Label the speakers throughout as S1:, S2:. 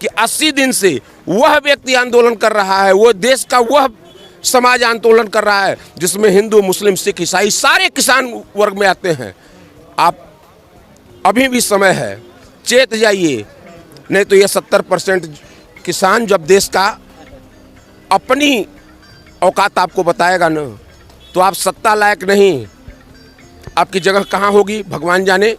S1: कि 80 दिन से वह व्यक्ति आंदोलन कर रहा है, वो देश का वह समाज आंदोलन कर रहा है जिसमें हिंदू, मुस्लिम, सिख, ईसाई सारे किसान वर्ग में आते हैं। आप अभी भी समय है, चेत जाइए, नहीं तो ये 70% किसान जब देश का अपनी औकात आपको बताएगा ना, तो आप सत्ता लायक नहीं, आपकी जगह कहाँ होगी भगवान जाने।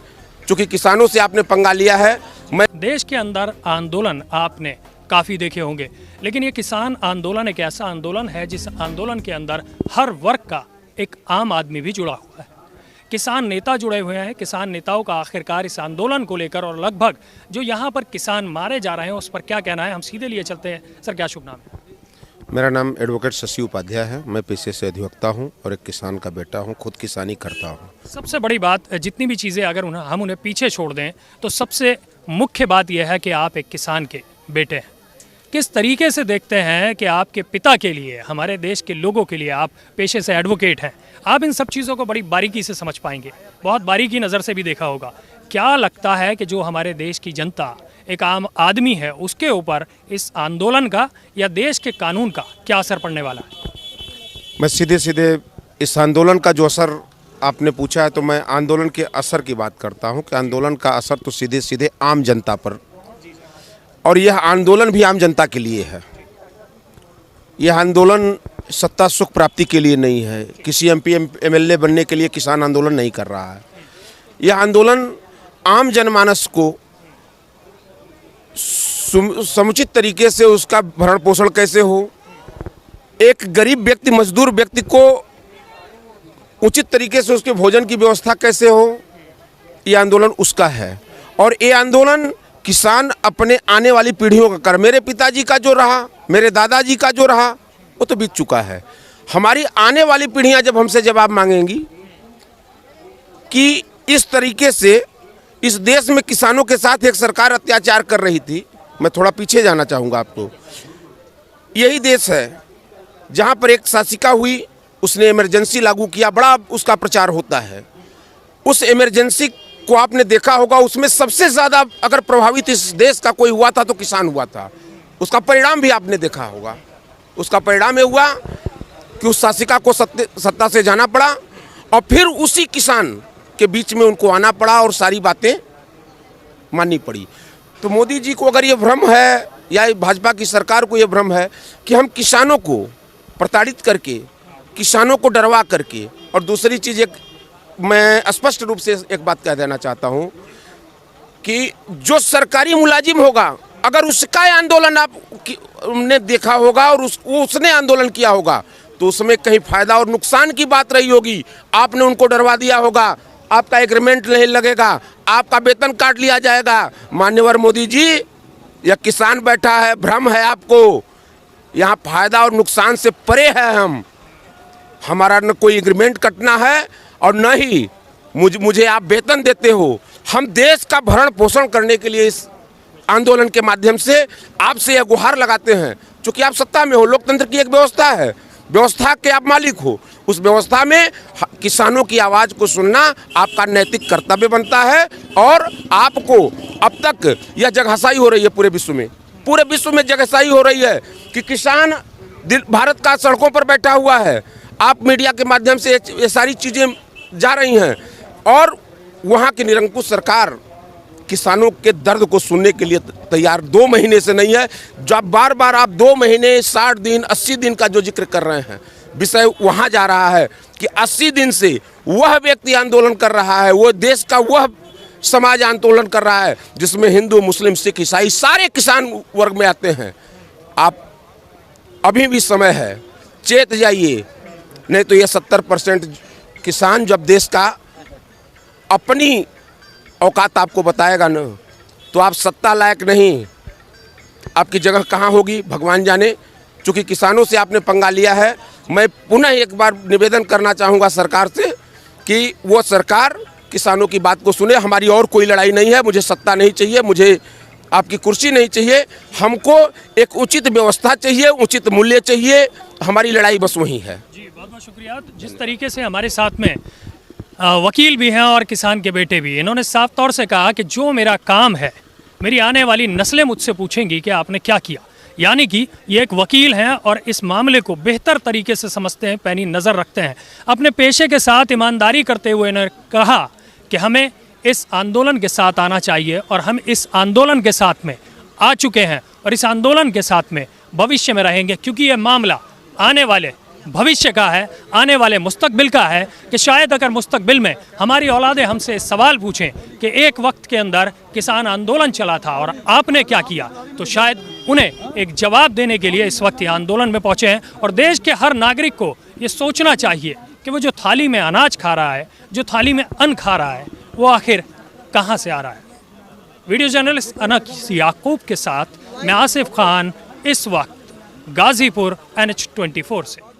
S1: चूँकि किसानों से आपने पंगा लिया है।
S2: देश के अंदर आंदोलन आपने काफ़ी देखे होंगे, लेकिन ये किसान आंदोलन एक ऐसा आंदोलन है जिस आंदोलन के अंदर हर वर्ग का एक आम आदमी भी जुड़ा हुआ है। किसान नेता जुड़े हुए हैं। किसान नेताओं का आखिरकार इस आंदोलन को लेकर और लगभग जो यहाँ पर किसान मारे जा रहे हैं उस पर क्या कहना है, हम सीधे लिए चलते हैं। सर, क्या शुभ नाम है?
S1: मेरा नाम एडवोकेट शशि उपाध्याय है। मैं पेशे से अधिवक्ता हूं और एक किसान का बेटा हूं, खुद किसानी करता हूं।
S2: सबसे बड़ी बात, जितनी भी चीज़ें अगर हम उन्हें पीछे छोड़ दें तो सबसे मुख्य बात यह है कि आप एक किसान के बेटे हैं। किस तरीके से देखते हैं कि आपके पिता के लिए, हमारे देश के लोगों के लिए, आप पेशे से एडवोकेट हैं, आप इन सब चीज़ों को बड़ी बारीकी से समझ पाएंगे, बहुत बारीकी नज़र से भी देखा होगा। क्या लगता है कि जो हमारे देश की जनता, एक आम आदमी है, उसके ऊपर इस आंदोलन का या देश के कानून का क्या असर पड़ने वाला है?
S1: मैं सीधे सीधे इस आंदोलन का जो असर आपने पूछा है, तो मैं आंदोलन के असर की बात करता हूं कि आंदोलन का असर तो सीधे सीधे आम जनता पर, और यह आंदोलन भी आम जनता के लिए है। यह आंदोलन सत्ता सुख प्राप्ति के लिए नहीं है, किसी MP MLA बनने के लिए किसान आंदोलन नहीं कर रहा है। यह आंदोलन आम जनमानस को समुचित तरीके से उसका भरण पोषण कैसे हो, एक गरीब व्यक्ति, मजदूर व्यक्ति को उचित तरीके से उसके भोजन की व्यवस्था कैसे हो, ये आंदोलन उसका है। और ये आंदोलन किसान अपने आने वाली पीढ़ियों का कर, मेरे पिताजी का जो रहा, मेरे दादाजी का जो रहा, वो तो बीत चुका है। हमारी आने वाली पीढ़ियां जब हमसे जवाब मांगेंगी कि इस तरीके से इस देश में किसानों के साथ एक सरकार अत्याचार कर रही थी। मैं थोड़ा पीछे जाना चाहूँगा आपको। यही देश है जहाँ पर एक शासिका हुई, उसने इमरजेंसी लागू किया, बड़ा उसका प्रचार होता है। उस इमरजेंसी को आपने देखा होगा, उसमें सबसे ज़्यादा अगर प्रभावित इस देश का कोई हुआ था तो किसान हुआ था। उसका परिणाम भी आपने देखा होगा। उसका परिणाम ये हुआ कि उस शासिका को सत्ता से जाना पड़ा और फिर उसी किसान के बीच में उनको आना पड़ा और सारी बातें माननी पड़ी। तो मोदी जी को अगर ये भ्रम है या भाजपा की सरकार को ये भ्रम है कि हम किसानों को प्रताड़ित करके, किसानों को डरवा करके, और दूसरी चीज़ एक मैं स्पष्ट रूप से एक बात कह देना चाहता हूँ कि जो सरकारी मुलाजिम होगा, अगर उसका आंदोलन आपने देखा होगा और उसने आंदोलन किया होगा, तो उसमें कहीं फायदा और नुकसान की बात रही होगी। आपने उनको डरवा दिया होगा, आपका एग्रीमेंट नहीं लगेगा, आपका वेतन काट लिया जाएगा। मान्यवर मोदी जी, यह किसान बैठा है, भ्रम है आपको। यहाँ फायदा और नुकसान से परे है हम। हमारा न कोई एग्रीमेंट कटना है और न ही मुझे आप वेतन देते हो। हम देश का भरण पोषण करने के लिए इस आंदोलन के माध्यम से आपसे यह गुहार लगाते हैं। चूँकि आप सत्ता में हो, लोकतंत्र की एक व्यवस्था है, व्यवस्था के आप मालिक हो। उस व्यवस्था में किसानों की आवाज़ को सुनना आपका नैतिक कर्तव्य बनता है। और आपको अब तक यह जगहसाई हो रही है पूरे विश्व में जगहसाई हो रही है कि किसान भारत का सड़कों पर बैठा हुआ है। आप मीडिया के माध्यम से ये सारी चीज़ें जा रही हैं और वहाँ की निरंकुश सरकार किसानों के दर्द को सुनने के लिए तैयार 2 महीने से नहीं है। जब बार बार आप 2 महीने, 60 दिन, 80 दिन का जो जिक्र कर रहे हैं, विषय वहाँ जा रहा है कि 80 दिन से वह व्यक्ति आंदोलन कर रहा है, वो देश का वह समाज आंदोलन कर रहा है जिसमें हिंदू, मुस्लिम, सिख, ईसाई सारे किसान वर्ग में आते हैं। आप अभी भी समय है, चेत जाइए, नहीं तो ये 70% किसान जब देश का अपनी औकात आपको बताएगा ना, तो आप सत्ता लायक नहीं, आपकी जगह कहाँ होगी भगवान जाने। चूँकि किसानों से आपने पंगा लिया है, मैं पुनः एक बार निवेदन करना चाहूँगा सरकार से कि वो सरकार किसानों की बात को सुने। हमारी और कोई लड़ाई नहीं है, मुझे सत्ता नहीं चाहिए, मुझे आपकी कुर्सी नहीं चाहिए, हमको एक उचित व्यवस्था चाहिए, उचित मूल्य चाहिए। हमारी लड़ाई बस वही है।
S2: जी, बहुत बहुत शुक्रिया। जिस तरीके से हमारे साथ में वकील भी हैं और किसान के बेटे भी, इन्होंने साफ तौर से कहा कि जो मेरा काम है मेरी आने वाली नस्लें मुझसे पूछेंगी कि आपने क्या किया। यानी कि ये एक वकील हैं और इस मामले को बेहतर तरीके से समझते हैं, पैनी नज़र रखते हैं। अपने पेशे के साथ ईमानदारी करते हुए इन्होंने कहा कि हमें इस आंदोलन के साथ आना चाहिए और हम इस आंदोलन के साथ में आ चुके हैं और इस आंदोलन के साथ में भविष्य में रहेंगे, क्योंकि ये मामला आने वाले भविष्य का है, आने वाले मुस्तकबिल का है। कि शायद अगर मुस्तकबिल में हमारी औलादें हमसे सवाल पूछें कि एक वक्त के अंदर किसान आंदोलन चला था और आपने क्या किया, तो शायद उन्हें एक जवाब देने के लिए इस वक्त ये आंदोलन में पहुँचे हैं। और देश के हर नागरिक को ये सोचना चाहिए कि वो जो थाली में अनाज खा रहा है, जो थाली में अन्न खा रहा है, वो आखिर कहाँ से आ रहा है। वीडियो जर्नलिस्ट अनस याकूब के साथ मैं आसिफ खान, इस वक्त गाजीपुर NH24 से।